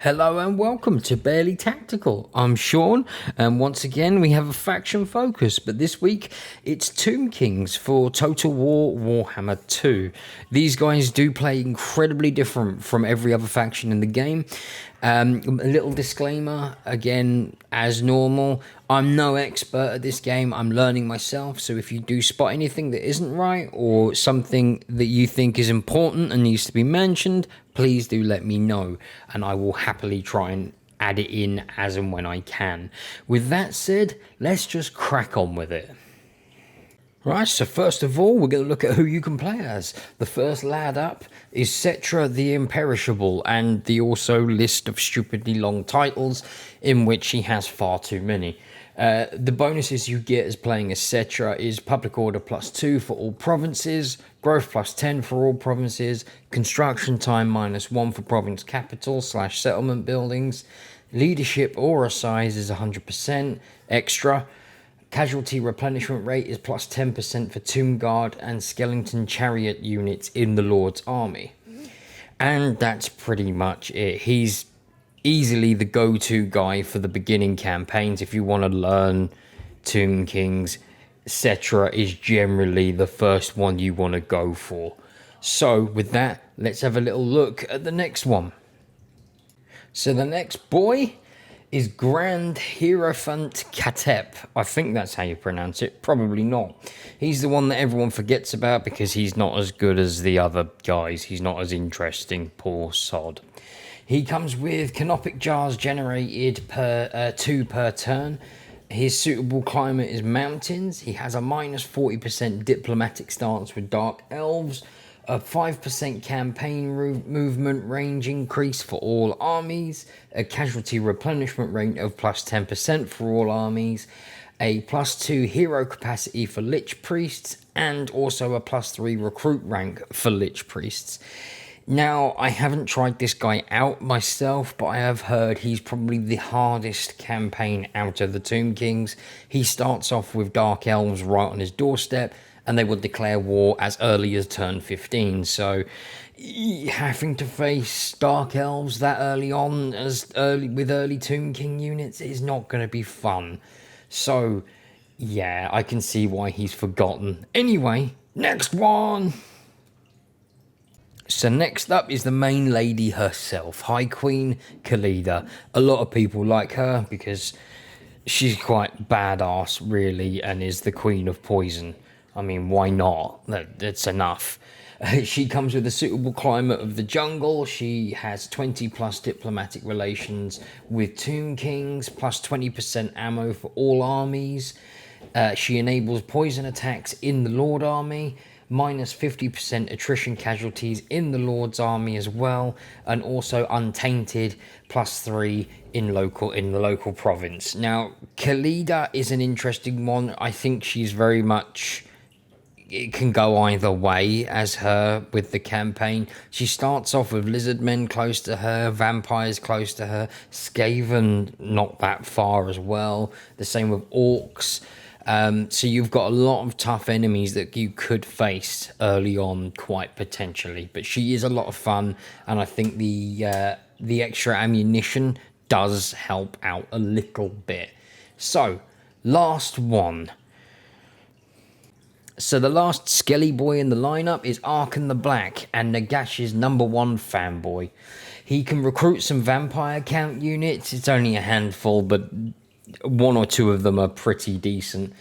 Hello and welcome to Barely Tactical. I'm Sean, and once again we have a faction focus, but this week it's Tomb Kings for Total War Warhammer 2. These guys do play incredibly different from every other faction in the game. A little disclaimer, again, as normal, I'm no expert at this game, I'm learning myself, so if you do spot anything that isn't right, or something that you think is important and needs to be mentioned, please do let me know, and I will happily try and add it in as and when I can. With that said, let's just crack on with it. Right, so first of all, we're going to look at who you can play as. The first lad up is Cetra the Imperishable, and the also list of stupidly long titles, in which he has far too many. The bonuses you get as playing as Cetra is Public Order +2 for all provinces, Growth +10 for all provinces, Construction Time -1 for province capital / settlement buildings, Leadership Aura size is 100% extra, Casualty replenishment rate is +10% for Tomb Guard and Skeleton Chariot units in the Lord's army. And that's pretty much it. He's easily the go-to guy for the beginning campaigns. If you want to learn Tomb Kings, Cetra is generally the first one you want to go for. So with that, let's have a little look at the next one. So the next boy is Grand Hierophant Katep. I think that's how you pronounce it. Probably not. He's the one that everyone forgets about because he's not as good as the other guys. He's not as interesting. Poor sod. He comes with canopic jars generated per 2 per turn. His suitable climate is mountains. He has a -40% diplomatic stance with Dark Elves, a 5% campaign movement range increase for all armies, a casualty replenishment rate of +10% for all armies, a +2 hero capacity for Lich Priests, and also a +3 recruit rank for Lich Priests. Now, I haven't tried this guy out myself, but I have heard he's probably the hardest campaign out of the Tomb Kings. He starts off with Dark Elves right on his doorstep, and they will declare war as early as turn 15. So, having to face Dark Elves that early on, with early Tomb King units, is not going to be fun. So, yeah, I can see why he's forgotten. Anyway, next one! So next up is the main lady herself, High Queen Khalda. A lot of people like her because she's quite badass, really, and is the queen of poison. I mean, why not? That's enough. She comes with a suitable climate of the jungle. She has 20+ diplomatic relations with Tomb Kings, +20% ammo for all armies. She enables poison attacks in the Lord army, -50% attrition casualties in the Lord's army as well, and also untainted +3 in the local province. Now, Khalda is an interesting one. I think she's very much, it can go either way as her with the campaign. She starts off with lizardmen close to her, vampires close to her, Skaven not that far as well, the same with orcs. So you've got a lot of tough enemies that you could face early on, quite potentially. But she is a lot of fun, and I think the extra ammunition does help out a little bit. So, last one. So the last skelly boy in the lineup is Arkan the Black, and Nagash's #1 fanboy. He can recruit some vampire count units. It's only a handful, but 1 or 2 of them are pretty decent.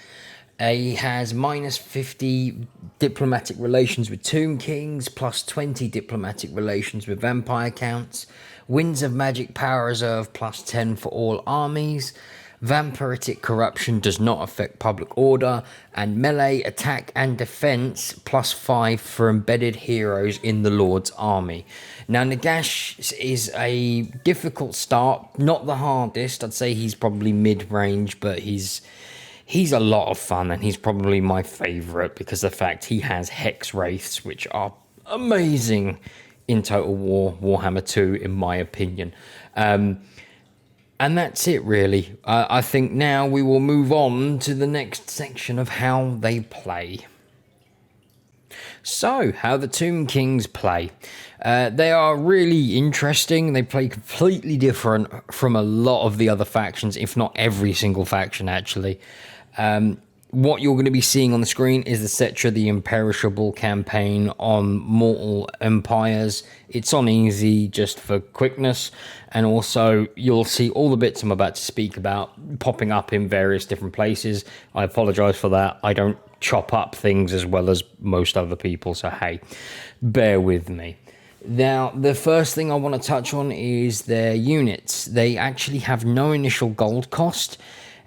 He has -50 diplomatic relations with Tomb Kings, +20 diplomatic relations with vampire counts, Winds of Magic Power Reserve +10 for all armies, Vampiritic Corruption does not affect Public Order, and melee attack and defense +5 for embedded heroes in the Lord's army. Now, Nagash is a difficult start, not the hardest. I'd say he's probably mid-range, but he's a lot of fun, and he's probably my favourite because of the fact he has Hex Wraiths, which are amazing in Total War Warhammer 2, in my opinion. And that's it, really. I think now we will move on to the next section of how they play. So, how the Tomb Kings play. They are really interesting. They play completely different from a lot of the other factions, if not every single faction, actually. What you're going to be seeing on the screen is the Cetra the Imperishable campaign on Mortal Empires. It's on easy just for quickness, and also you'll see all the bits I'm about to speak about popping up in various different places. I apologize for that. I don't chop up things as well as most other people, so hey, bear with me. Now, the first thing I want to touch on is their units. They actually have no initial gold cost,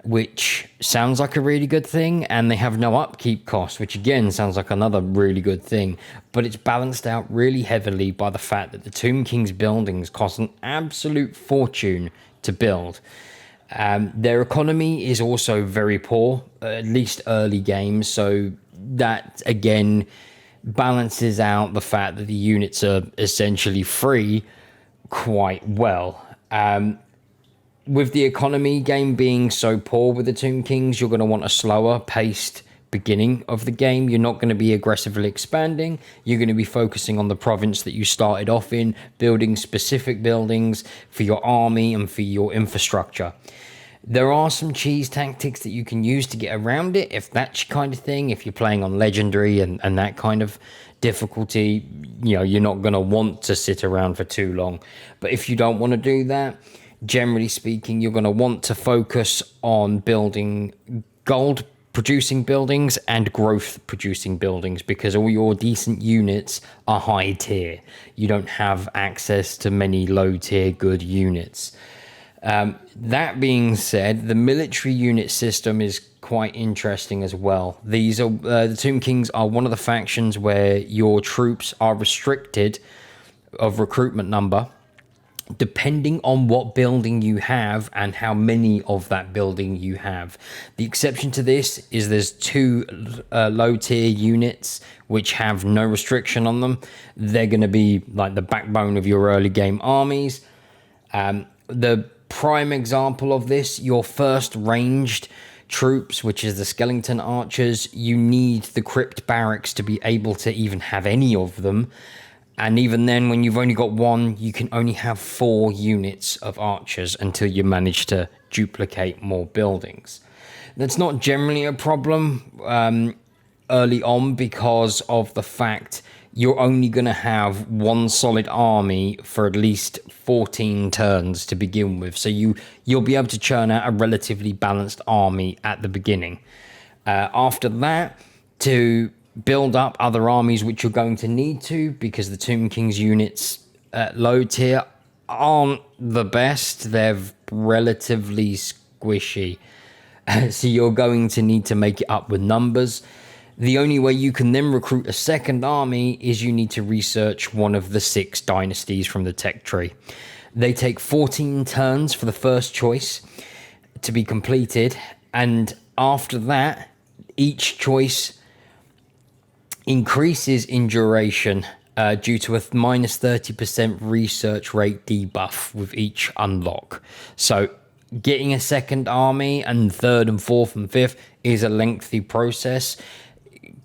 which sounds like a really good thing, and they have no upkeep cost, which again sounds like another really good thing, but it's balanced out really heavily by the fact that the Tomb King's buildings cost an absolute fortune to build. Their economy is also very poor, at least early games, so that again balances out the fact that the units are essentially free quite well. With the economy game being so poor with the Tomb Kings, you're going to want a slower paced beginning of the game. You're not going to be aggressively expanding. You're going to be focusing on the province that you started off in, building specific buildings for your army and for your infrastructure. There are some cheese tactics that you can use to get around it, if that's your kind of thing. If you're playing on legendary and that kind of difficulty, you know, you're not going to want to sit around for too long. But if you don't want to do that, generally speaking, you're going to want to focus on building gold producing buildings and growth producing buildings, because all your decent units are high tier. You don't have access to many low tier good units. That being said, the military unit system is quite interesting as well. These are the Tomb Kings are one of the factions where your troops are restricted of recruitment number, depending on what building you have and how many of that building you have. The exception to this is there's two low tier units which have no restriction on them. They're going to be like the backbone of your early game armies. The prime example of this, your first ranged troops, which is the skeleton archers, you need the crypt barracks to be able to even have any of them. And even then, when you've only got one, you can only have 4 units of archers until you manage to duplicate more buildings. That's not generally a problem early on, because of the fact you're only going to have one solid army for at least 14 turns to begin with. So you'll be able to churn out a relatively balanced army at the beginning. After that, to build up other armies, which you're going to need to, because the Tomb King's units at low tier aren't the best. They're relatively squishy. So you're going to need to make it up with numbers. The only way you can then recruit a second army is you need to research one of the 6 dynasties from the tech tree. They take 14 turns for the first choice to be completed, and after that, each choice increases in duration due to a minus 30% research rate debuff with each unlock. So getting a second army and third and fourth and fifth is a lengthy process.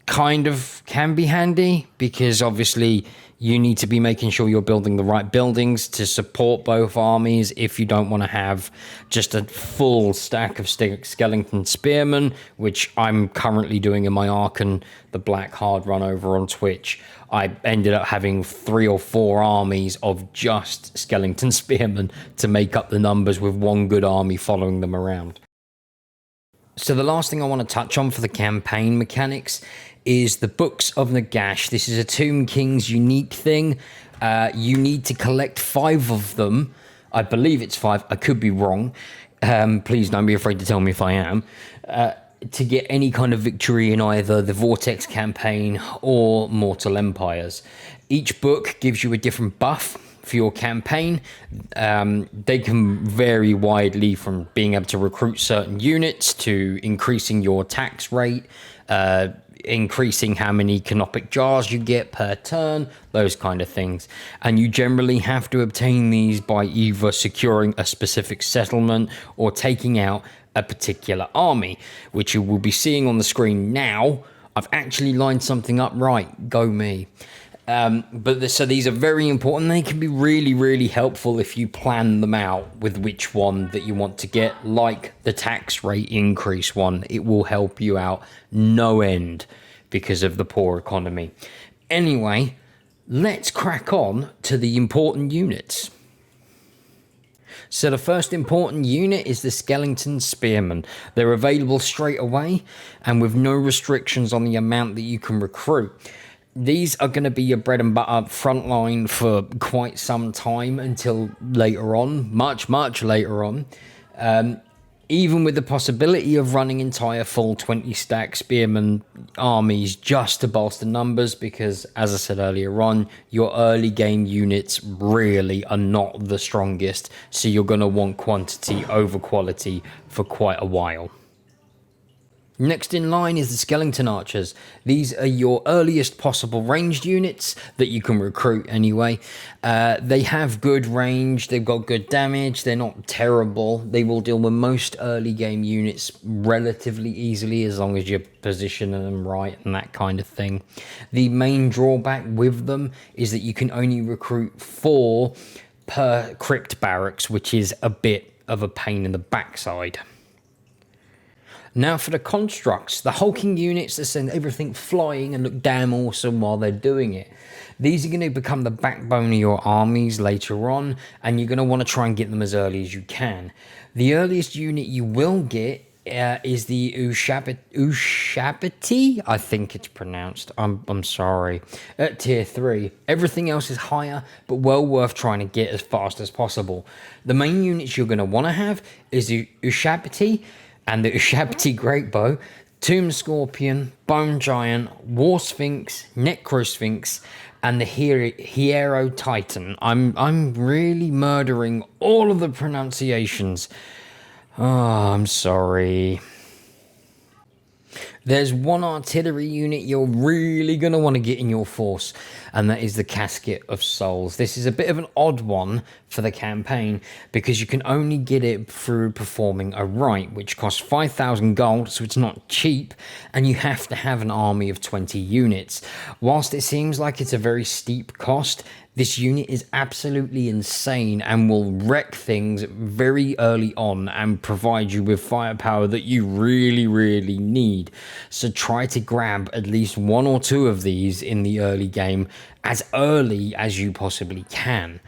Kind of can be handy, because obviously you need to be making sure you're building the right buildings to support both armies if you don't want to have just a full stack of skeleton spearmen, which I'm currently doing in my Arkan, the Black Hard run over on Twitch. I ended up having 3 or 4 armies of just skeleton spearmen to make up the numbers, with one good army following them around. So the last thing I want to touch on for the campaign mechanics is the Books of Nagash. This is a Tomb King's unique thing. You need to collect 5 of them. I believe it's 5. I could be wrong. Please don't be afraid to tell me if I am. To get any kind of victory in either the Vortex campaign or Mortal Empires. Each book gives you a different buff for your campaign. They can vary widely, from being able to recruit certain units to increasing your tax rate, increasing how many canopic jars you get per turn, those kind of things. And you generally have to obtain these by either securing a specific settlement or taking out a particular army, which you will be seeing on the screen now I've actually lined something up right. Go me. So these are very important. They can be really, really helpful if you plan them out with which one that you want to get, like the tax rate increase one. It will help you out no end because of the poor economy. Anyway, let's crack on to the important units. So the first important unit is the Skeleton Spearmen. They're available straight away and with no restrictions on the amount that you can recruit. These are going to be your bread and butter frontline for quite some time until later on, much later on. Even with the possibility of running entire full 20 stack spearmen armies just to bolster numbers, because as I said earlier on, your early game units really are not the strongest, so you're going to want quantity over quality for quite a while. Next in line is the Skeleton Archers. These are your earliest possible ranged units that you can recruit anyway. They have good range, they've got good damage, they're not terrible. They will deal with most early game units relatively easily as long as you position them right and that kind of thing. The main drawback with them is that you can only recruit 4 per crypt barracks, which is a bit of a pain in the backside. Now for the constructs, the hulking units that send everything flying and look damn awesome while they're doing it. These are going to become the backbone of your armies later on, and you're going to want to try and get them as early as you can. The earliest unit you will get is the Ushabti, I think it's pronounced. I'm sorry. At tier 3. Everything else is higher, but well worth trying to get as fast as possible. The main units you're going to want to have is the Ushabti, and the Ushabti Greatbow, Tomb Scorpion, Bone Giant, War Sphinx, Necro Sphinx, and the Hero Titan. I'm really murdering all of the pronunciations. Oh, I'm sorry. There's one artillery unit you're really going to want to get in your force, and that is the Casket of Souls. This is a bit of an odd one for the campaign because you can only get it through performing a rite, which costs 5,000 gold, so it's not cheap, and you have to have an army of 20 units. Whilst it seems like it's a very steep cost, this unit is absolutely insane and will wreck things very early on and provide you with firepower that you really, really need. So try to grab at least 1 or 2 of these in the early game as early as you possibly can.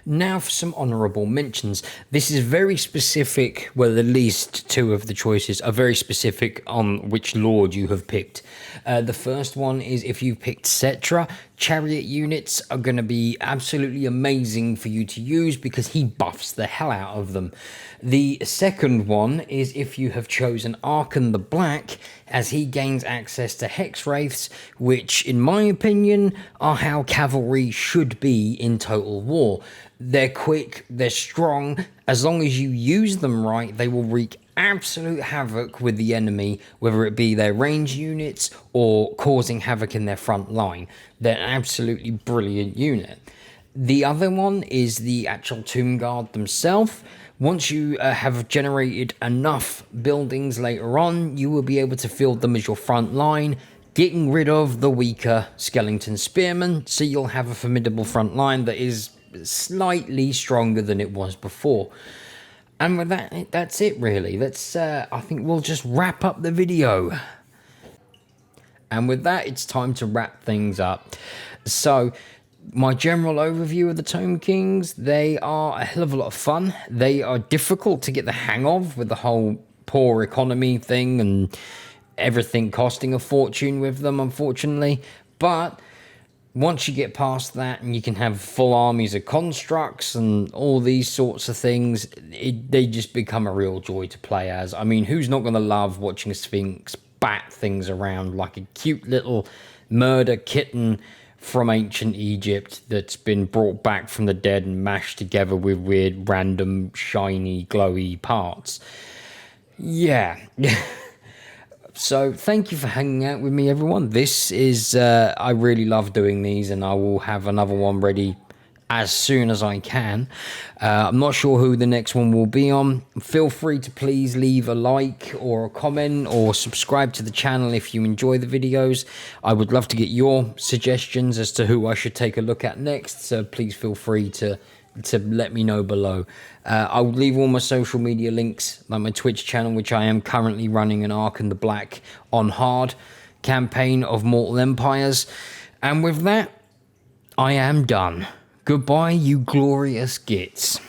Now for some honourable mentions. This is very specific, well, at least 2 of the choices are very specific on which lord you have picked. The first one is if you picked Cetra, chariot units are going to be absolutely amazing for you to use because he buffs the hell out of them. The second one is if you have chosen Arkan the Black, as he gains access to Hex Wraiths, which in my opinion are how cavalry should be in Total War. They're quick, they're strong, as long as you use them right, they will wreak absolute havoc with the enemy, whether it be their range units or causing havoc in their front line. They're an absolutely brilliant unit. The other one is the actual Tomb Guard themselves. Once you have generated enough buildings later on, you will be able to field them as your front line, getting rid of the weaker Skeleton Spearmen, so you'll have a formidable front line that is slightly stronger than it was before. And with that, that's it really. Let's I think we'll just wrap up the video. And with that, it's time to wrap things up. So my general overview of the Tomb Kings, they are a hell of a lot of fun. They are difficult to get the hang of with the whole poor economy thing and everything costing a fortune with them, unfortunately. But once you get past that and you can have full armies of constructs and all these sorts of things, they just become a real joy to play as. I mean, who's not going to love watching a Sphinx bat things around like a cute little murder kitten from ancient Egypt that's been brought back from the dead and mashed together with weird, random, shiny, glowy parts? Yeah. So thank you for hanging out with me, everyone. This is I really love doing these, and I will have another one ready as soon as I can. I'm not sure who the next one will be on. Feel free to please leave a like or a comment or subscribe to the channel if you enjoy the videos. I would love to get your suggestions as to who I should take a look at next, so please feel free to let me know below. I'll leave all my social media links, like my Twitch channel, which I am currently running an Ark and the Black on hard campaign of Mortal Empires. And with that, I am done. Goodbye, you glorious gits.